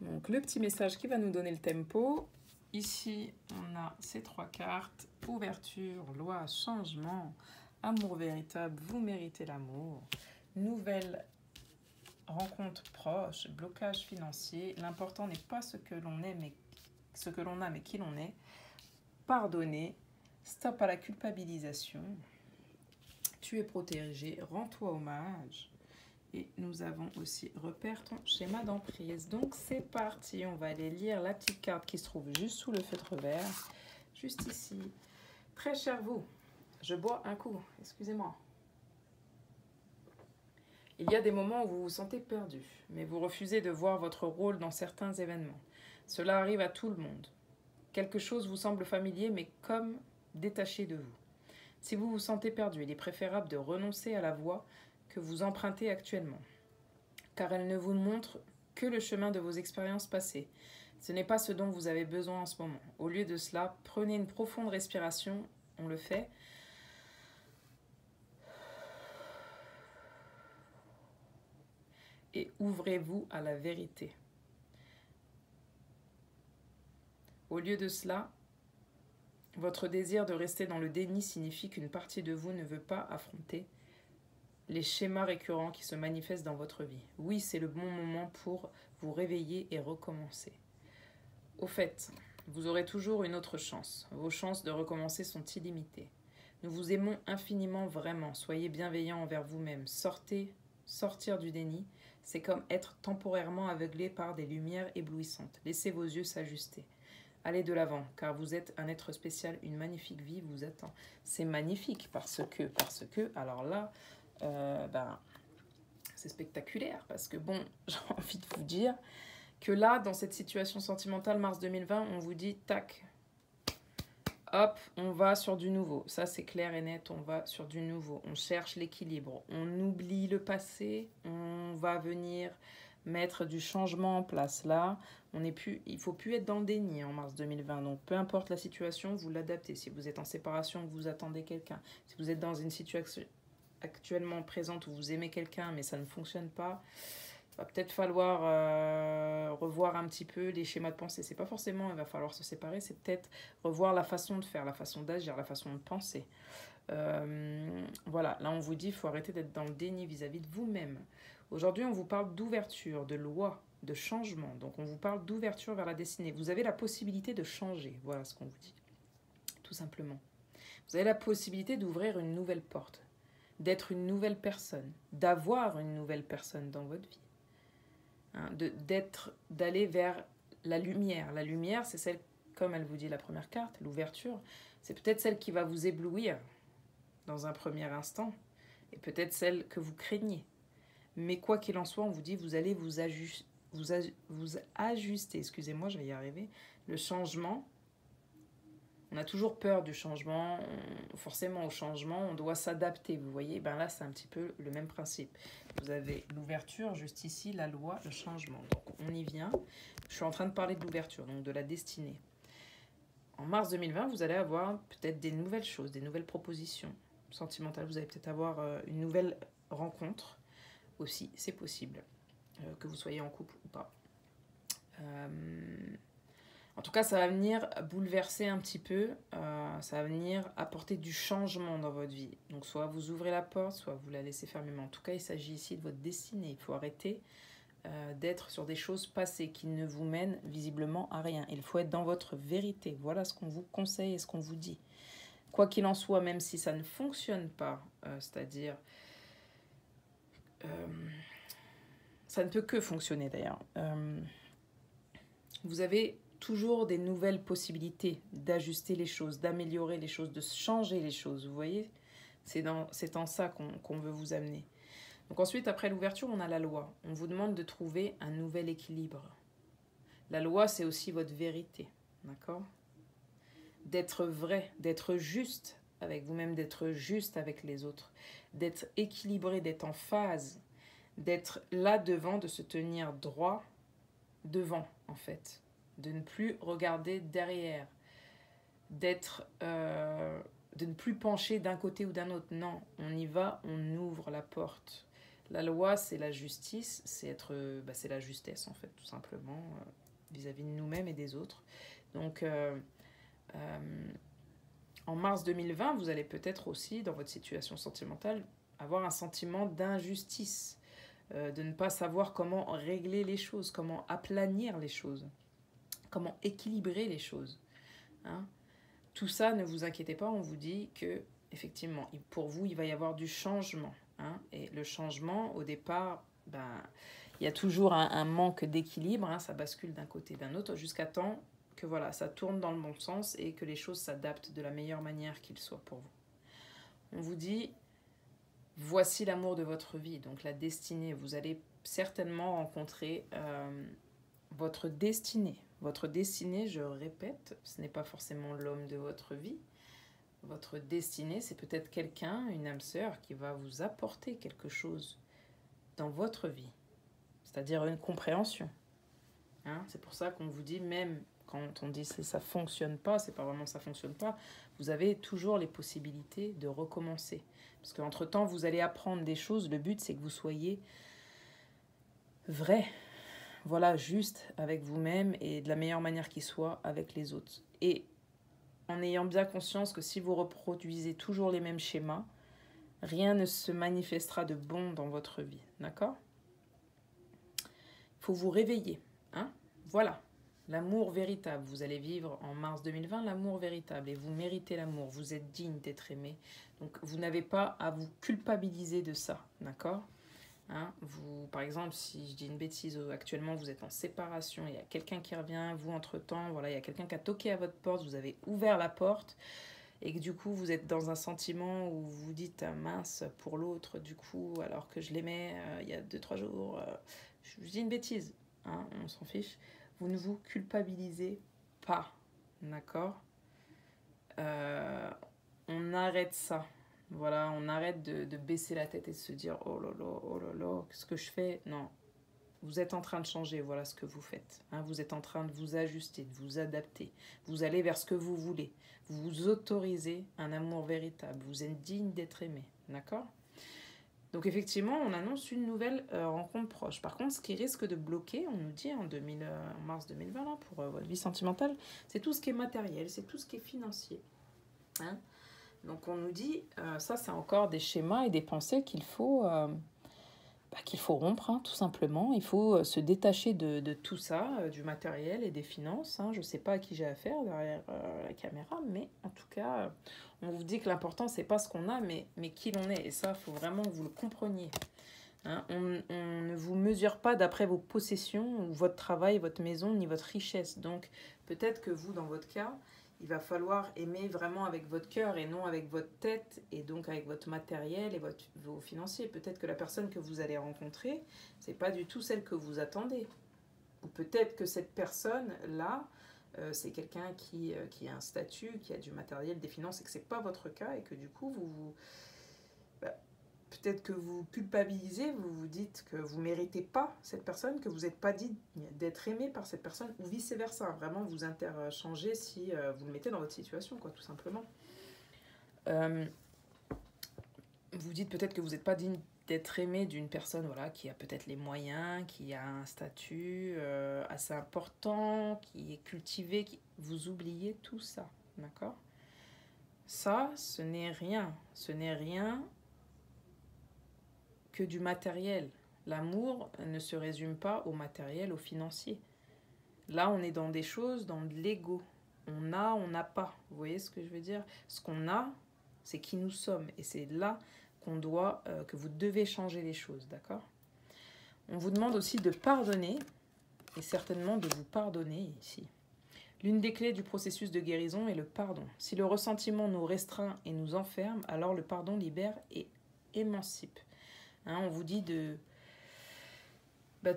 Donc le petit message qui va nous donner le tempo. Ici, on a ces 3 cartes. Ouverture, loi, changement, amour véritable, vous méritez l'amour. Nouvelle rencontre proche, blocage financier. L'important n'est pas ce que l'on est, mais ce que l'on a, mais qui l'on est. Pardonner, stop à la culpabilisation. Tu es protégé, rends-toi hommage. Et nous avons aussi repère ton schéma d'emprise. Donc c'est parti, on va aller lire la petite carte qui se trouve juste sous le feutre vert, juste ici. Très cher vous, je bois un coup, excusez-moi. Il y a des moments où vous vous sentez perdu, mais vous refusez de voir votre rôle dans certains événements. Cela arrive à tout le monde. Quelque chose vous semble familier, mais comme détaché de vous. Si vous vous sentez perdu, il est préférable de renoncer à la voie que vous empruntez actuellement, car elle ne vous montre que le chemin de vos expériences passées. Ce n'est pas ce dont vous avez besoin en ce moment. Au lieu de cela, prenez une profonde respiration, on le fait. Et ouvrez-vous à la vérité. Au lieu de cela, votre désir de rester dans le déni signifie qu'une partie de vous ne veut pas affronter les schémas récurrents qui se manifestent dans votre vie. Oui, c'est le bon moment pour vous réveiller et recommencer. Au fait, vous aurez toujours une autre chance. Vos chances de recommencer sont illimitées. Nous vous aimons infiniment vraiment. Soyez bienveillants envers vous-même. Sortir du déni, c'est comme être temporairement aveuglé par des lumières éblouissantes. Laissez vos yeux s'ajuster. Allez de l'avant, car vous êtes un être spécial. Une magnifique vie vous attend. C'est magnifique parce que, alors là, c'est spectaculaire parce que bon, j'ai envie de vous dire que là, dans cette situation sentimentale mars 2020, on vous dit tac, hop, on va sur du nouveau. Ça, c'est clair et net, on va sur du nouveau. On cherche l'équilibre, on oublie le passé, on va venir mettre du changement en place. Là, il ne faut plus être dans le déni en mars 2020. Donc, peu importe la situation, vous l'adaptez. Si vous êtes en séparation, vous attendez quelqu'un. Si vous êtes dans une situation actuellement présente où vous aimez quelqu'un mais ça ne fonctionne pas, il va peut-être falloir revoir un petit peu les schémas de pensée. C'est pas forcément il va falloir se séparer, c'est peut-être revoir la façon de faire, la façon d'agir, la façon de penser. Voilà, là on vous dit il faut arrêter d'être dans le déni vis-à-vis de vous-même. Aujourd'hui on vous parle d'ouverture, de loi, de changement. Donc on vous parle d'ouverture vers la destinée. Vous avez la possibilité de changer, voilà ce qu'on vous dit, tout simplement. Vous avez la possibilité d'ouvrir une nouvelle porte, d'être une nouvelle personne, d'avoir une nouvelle personne dans votre vie. Hein, d'aller vers la lumière. La lumière, c'est celle, comme elle vous dit la première carte, l'ouverture, c'est peut-être celle qui va vous éblouir dans un premier instant, et peut-être celle que vous craignez. Mais quoi qu'il en soit, on vous dit, vous allez vous ajuster, excusez-moi, je vais y arriver. Le changement, on a toujours peur du changement, forcément au changement, on doit s'adapter, vous voyez, ben là c'est un petit peu le même principe. Vous avez l'ouverture, juste ici, la loi, le changement. Donc on y vient, je suis en train de parler de l'ouverture, donc de la destinée. En mars 2020, vous allez avoir peut-être des nouvelles choses, des nouvelles propositions sentimentales, vous allez peut-être avoir une nouvelle rencontre aussi, c'est possible, que vous soyez en couple ou pas. En tout cas, ça va venir bouleverser un petit peu, ça va venir apporter du changement dans votre vie. Donc soit vous ouvrez la porte, soit vous la laissez fermer. Mais en tout cas, il s'agit ici de votre destinée. Il faut arrêter d'être sur des choses passées qui ne vous mènent visiblement à rien. Il faut être dans votre vérité. Voilà ce qu'on vous conseille et ce qu'on vous dit. Quoi qu'il en soit, même si ça ne fonctionne pas, c'est-à-dire... ça ne peut que fonctionner d'ailleurs. Vous avez toujours des nouvelles possibilités d'ajuster les choses, d'améliorer les choses, de changer les choses, vous voyez. C'est en ça qu'on veut vous amener. Donc ensuite, après l'ouverture, on a la loi. On vous demande de trouver un nouvel équilibre. La loi, c'est aussi votre vérité, d'accord? D'être vrai, d'être juste avec vous-même, d'être juste avec les autres, d'être équilibré, d'être en phase, d'être là devant, de se tenir droit devant, en fait. De ne plus regarder derrière, de ne plus pencher d'un côté ou d'un autre. Non, on y va, on ouvre la porte. La loi, c'est la justice, c'est la justesse, en fait, tout simplement, vis-à-vis de nous-mêmes et des autres. Donc, en mars 2020, vous allez peut-être aussi, dans votre situation sentimentale, avoir un sentiment d'injustice, de ne pas savoir comment régler les choses, comment aplanir les choses, comment équilibrer les choses. Hein? Tout ça, ne vous inquiétez pas, on vous dit que, effectivement, pour vous, il va y avoir du changement. Hein? Et le changement, au départ, il y a toujours un manque d'équilibre, hein, ça bascule d'un côté d'un autre, jusqu'à temps que voilà, ça tourne dans le bon sens et que les choses s'adaptent de la meilleure manière qu'il soit pour vous. On vous dit, voici l'amour de votre vie, donc la destinée. Vous allez certainement rencontrer votre destinée. Votre destinée, je répète, ce n'est pas forcément l'homme de votre vie. Votre destinée, c'est peut-être quelqu'un, une âme sœur, qui va vous apporter quelque chose dans votre vie. C'est-à-dire une compréhension. Hein? C'est pour ça qu'on vous dit, même quand on dit que ça ne fonctionne pas, c'est pas vraiment ça ne fonctionne pas, vous avez toujours les possibilités de recommencer. Parce qu'entre-temps, vous allez apprendre des choses. Le but, c'est que vous soyez vrai. Voilà, juste avec vous-même et de la meilleure manière qui soit avec les autres. Et en ayant bien conscience que si vous reproduisez toujours les mêmes schémas, rien ne se manifestera de bon dans votre vie. D'accord ? Il faut vous réveiller. Hein ? Voilà. L'amour véritable. Vous allez vivre en mars 2020 l'amour véritable et vous méritez l'amour. Vous êtes digne d'être aimé. Donc, vous n'avez pas à vous culpabiliser de ça. D'accord ? Hein, vous, par exemple, si je dis une bêtise, actuellement vous êtes en séparation, il y a quelqu'un qui revient, vous entre-temps, voilà, il y a quelqu'un qui a toqué à votre porte, vous avez ouvert la porte et que du coup vous êtes dans un sentiment où vous dites mince pour l'autre, du coup, alors que je l'aimais il y a 2-3 jours, je dis une bêtise, hein, on s'en fiche, vous ne vous culpabilisez pas, d'accord ? On arrête ça. Voilà, on arrête de baisser la tête et de se dire « Oh là là, qu'est-ce que je fais ?» Non, vous êtes en train de changer, voilà ce que vous faites. Hein, vous êtes en train de vous ajuster, de vous adapter. Vous allez vers ce que vous voulez. Vous vous autorisez un amour véritable. Vous êtes digne d'être aimé, d'accord ? Donc effectivement, on annonce une nouvelle rencontre proche. Par contre, ce qui risque de bloquer, on nous dit en mars 2020, là, pour votre vie sentimentale, c'est tout ce qui est matériel, c'est tout ce qui est financier. Hein. Donc on nous dit, ça c'est encore des schémas et des pensées qu'il faut rompre, hein, tout simplement. Il faut se détacher de tout ça, du matériel et des finances. Hein. Je ne sais pas à qui j'ai affaire derrière la caméra, mais en tout cas, on vous dit que l'important, c'est pas ce qu'on a, mais qui l'on est. Et ça, il faut vraiment que vous le compreniez. Hein. On ne vous mesure pas d'après vos possessions, ou votre travail, votre maison, ni votre richesse. Donc, peut-être que vous, dans votre cas, il va falloir aimer vraiment avec votre cœur et non avec votre tête et donc avec votre matériel et vos financiers. Peut-être que la personne que vous allez rencontrer, c'est pas du tout celle que vous attendez. Ou peut-être que cette personne-là, c'est quelqu'un qui a un statut, qui a du matériel, des finances et que c'est pas votre cas et que du coup, peut-être que vous culpabilisez, vous vous dites que vous ne méritez pas cette personne, que vous n'êtes pas digne d'être aimé par cette personne, ou vice-versa. Vraiment, vous interchangez si vous le mettez dans votre situation, quoi, tout simplement. Vous dites peut-être que vous n'êtes pas digne d'être aimé d'une personne voilà, qui a peut-être les moyens, qui a un statut assez important, qui est cultivé. Vous oubliez tout ça, d'accord? Ça, ce n'est rien. Ce n'est rien que du matériel. L'amour ne se résume pas au matériel, au financier. Là, on est dans des choses, dans de l'ego. On a, on n'a pas. Vous voyez ce que je veux dire? Ce qu'on a, c'est qui nous sommes. Et c'est là que vous devez changer les choses, d'accord? On vous demande aussi de pardonner, et certainement de vous pardonner ici. L'une des clés du processus de guérison est le pardon. Si le ressentiment nous restreint et nous enferme, alors le pardon libère et émancipe. Hein, on vous dit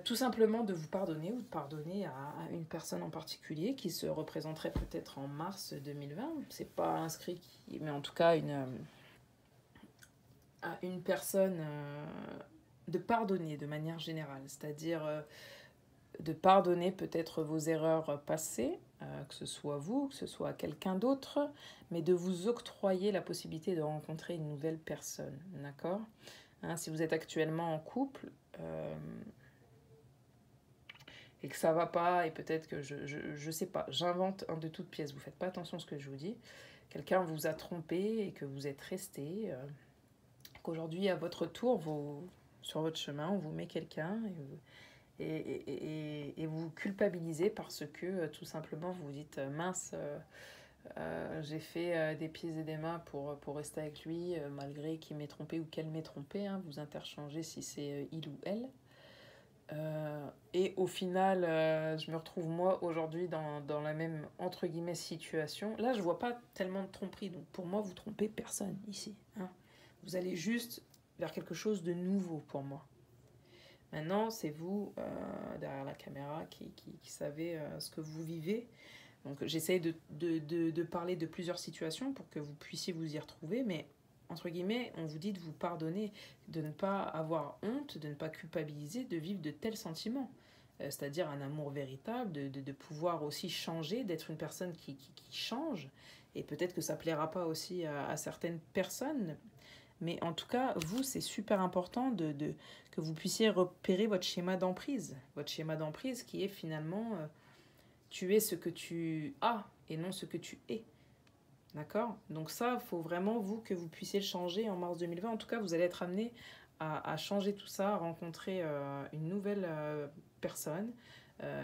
tout simplement de vous pardonner ou de pardonner à une personne en particulier qui se représenterait peut-être en mars 2020. C'est pas inscrit, mais en tout cas à une personne de pardonner de manière générale, c'est-à-dire de pardonner peut-être vos erreurs passées, que ce soit vous, que ce soit quelqu'un d'autre, mais de vous octroyer la possibilité de rencontrer une nouvelle personne, d'accord? Hein, si vous êtes actuellement en couple et que ça va pas, et peut-être que je sais pas, j'invente un de toutes pièces, vous faites pas attention à ce que je vous dis, quelqu'un vous a trompé et que vous êtes resté, qu'aujourd'hui à votre tour, sur votre chemin, on vous met quelqu'un et vous culpabilisez parce que tout simplement vous vous dites mince, j'ai fait des pieds et des mains pour rester avec lui malgré qu'il m'ait trompé ou qu'elle m'ait trompé, hein, vous interchangez si c'est il ou elle. Et au final, je me retrouve moi aujourd'hui dans la même entre guillemets situation. Là, je vois pas tellement de tromperie, donc pour moi, vous trompez personne ici. Hein. Vous allez juste vers quelque chose de nouveau pour moi. Maintenant, c'est vous, derrière la caméra, qui savez ce que vous vivez. Donc, j'essaye de parler de plusieurs situations pour que vous puissiez vous y retrouver, mais entre guillemets, on vous dit de vous pardonner, de ne pas avoir honte, de ne pas culpabiliser, de vivre de tels sentiments. C'est-à-dire un amour véritable, de pouvoir aussi changer, d'être une personne qui change. Et peut-être que ça ne plaira pas aussi à certaines personnes, mais en tout cas, vous, c'est super important que vous puissiez repérer votre schéma d'emprise. Votre schéma d'emprise qui est finalement, tu es ce que tu as et non ce que tu es. D'accord? Donc ça, il faut vraiment, vous, que vous puissiez le changer en mars 2020. En tout cas, vous allez être amené à changer tout ça, à rencontrer une nouvelle personne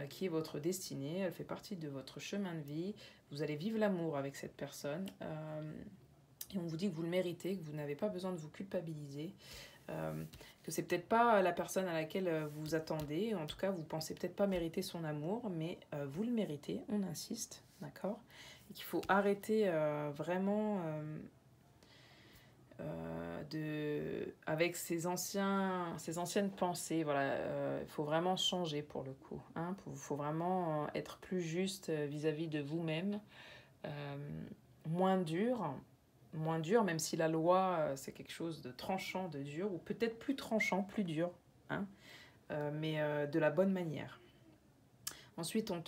qui est votre destinée. Elle fait partie de votre chemin de vie. Vous allez vivre l'amour avec cette personne. Et on vous dit que vous le méritez, que vous n'avez pas besoin de vous culpabiliser, que c'est peut-être pas la personne à laquelle vous vous attendez. En tout cas, vous pensez peut-être pas mériter son amour, mais vous le méritez, on insiste, d'accord? Et qu'il faut arrêter vraiment avec ces anciennes pensées. Voilà, il faut vraiment changer pour le coup. Hein, faut vraiment être plus juste vis-à-vis de vous-même, moins dur, même si la loi, c'est quelque chose de tranchant, de dur, ou peut-être plus tranchant, plus dur, hein, mais de la bonne manière. Ensuite, on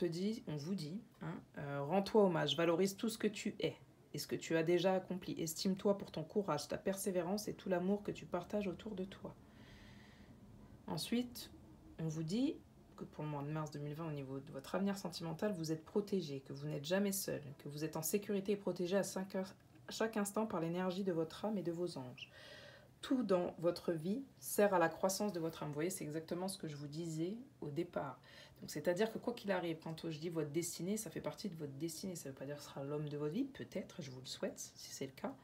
vous dit, hein, rends-toi hommage, valorise tout ce que tu es. et ce que tu as déjà accompli. Estime-toi pour ton courage, ta persévérance et tout l'amour que tu partages autour de toi. Ensuite, on vous dit que pour le mois de mars 2020, au niveau de votre avenir sentimental, vous êtes protégé, que vous n'êtes jamais seul, que vous êtes en sécurité et protégé à chaque instant par l'énergie de votre âme et de vos anges. Tout dans votre vie sert à la croissance de votre âme. Vous voyez, c'est exactement ce que je vous disais au départ. Donc, c'est-à-dire que quoi qu'il arrive, quand je dis votre destinée, ça fait partie de votre destinée. Ça ne veut pas dire que ce sera l'homme de votre vie, peut-être, je vous le souhaite, si c'est le cas.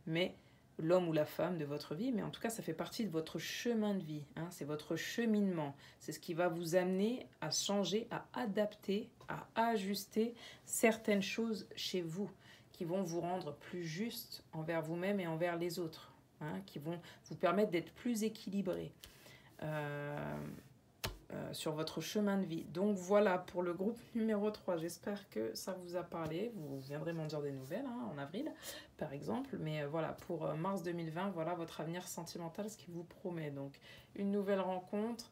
Mais l'homme ou la femme de votre vie, mais en tout cas, ça fait partie de votre chemin de vie. Hein, c'est votre cheminement. C'est ce qui va vous amener à changer, à adapter, à ajuster certaines choses chez vous qui vont vous rendre plus juste envers vous-même et envers les autres. Hein, qui vont vous permettre d'être plus équilibré sur votre chemin de vie. Donc voilà pour le groupe numéro 3. J'espère que ça vous a parlé. Vous viendrez m'en dire des nouvelles en avril, par exemple. Mais voilà, pour mars 2020, voilà votre avenir sentimental, ce qui vous promet. Donc une nouvelle rencontre,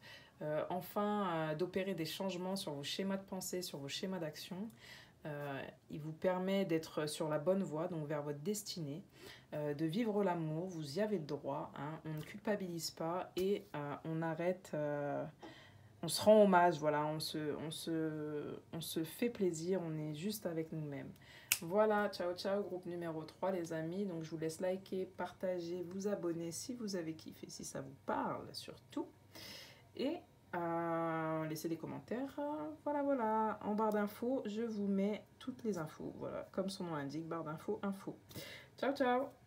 d'opérer des changements sur vos schémas de pensée, sur vos schémas d'action. Il vous permet d'être sur la bonne voie, donc vers votre destinée, de vivre l'amour, vous y avez le droit, hein, on ne culpabilise pas et on arrête, on se rend hommage, voilà, on se fait plaisir, on est juste avec nous-mêmes. Voilà, ciao ciao, groupe numéro 3 les amis, donc je vous laisse liker, partager, vous abonner si vous avez kiffé, si ça vous parle surtout, et laissez des commentaires. Voilà. En barre d'infos, je vous mets toutes les infos. Voilà, comme son nom l'indique, barre d'infos, info. Ciao, ciao!